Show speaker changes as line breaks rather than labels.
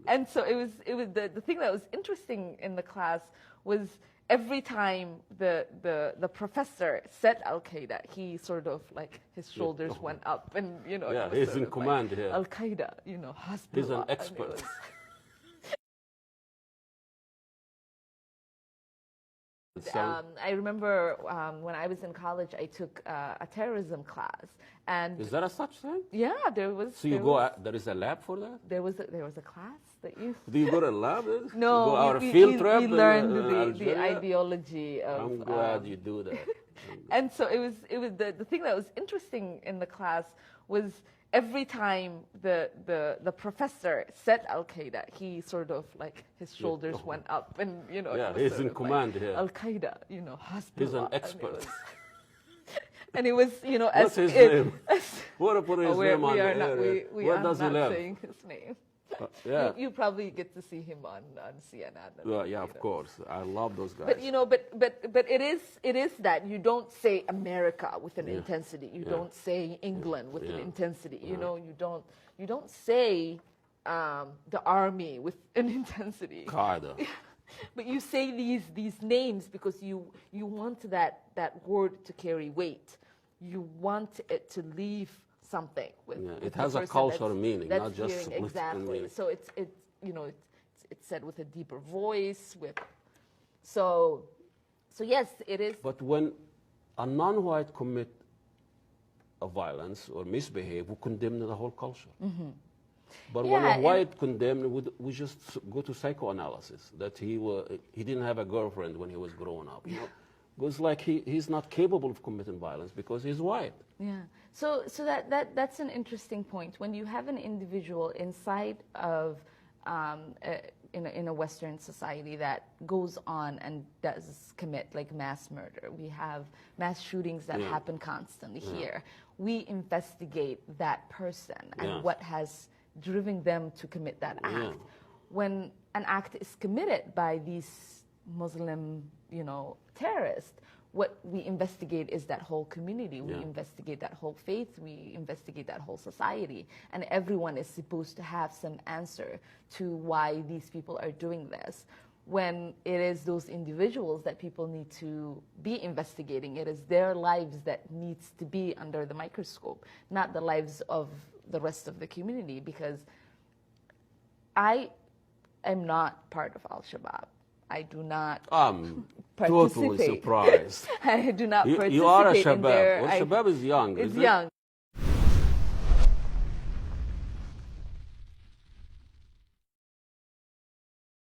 And so the thing that was interesting in the class was every time the professor said Al-Qaeda, he sort of like his shoulders went up, and
Yeah, he's in command here.
Al-Qaeda, Hasbullah.
He's an expert.
I remember when I was in college, I took a terrorism class, and
is there a such thing?
Yeah, there was.
So there is a lab for that?
There was a class that you.
Do you go to a lab?
No,
you go out a field trip.
We learned the ideology of.
I'm glad you do that.
And so it was the thing that was interesting in the class was every time the professor said Al-Qaeda, he sort of like his shoulders went up, and
Yeah, he's in command here.
Al-Qaeda, Hasbullah.
He's an expert.
And it was,
what's his name? What put his name on
we
the
are not,
area? Where does he
not
live?
saying his name.
Yeah.
You probably get to see him on CNN.
Yeah, of course. I love those guys.
But it is that you don't say America with an intensity. You don't say England with an intensity. You don't say the army with an intensity.
Qaeda.
But you say these names because you want that word to carry weight. You want it to leave something with
it has a cultural meaning, not just
exactly.
Meaning.
So it's said with a deeper voice. So yes, it is.
But when a non-white commit a violence or misbehave, we condemn the whole culture. Mm-hmm. But when a white condemned, we just go to psychoanalysis that he didn't have a girlfriend when he was growing up. It's like he's not capable of committing violence because he's white.
Yeah. So that's an interesting point. When you have an individual inside of in a Western society that goes on and does commit like mass murder, we have mass shootings that happen constantly here. We investigate that person and what has driven them to commit that act. When an act is committed by these Muslim, terrorists, what we investigate is that whole community. We investigate that whole faith. We investigate that whole society. And everyone is supposed to have some answer to why these people are doing this. When it is those individuals that people need to be investigating, it is their lives that needs to be under the microscope, not the lives of the rest of the community, because I am not part of Al-Shabaab. I do not
totally surprised.
I do not participate
You are a Shabab.
in their...
Well, Shabab is young.
It's young.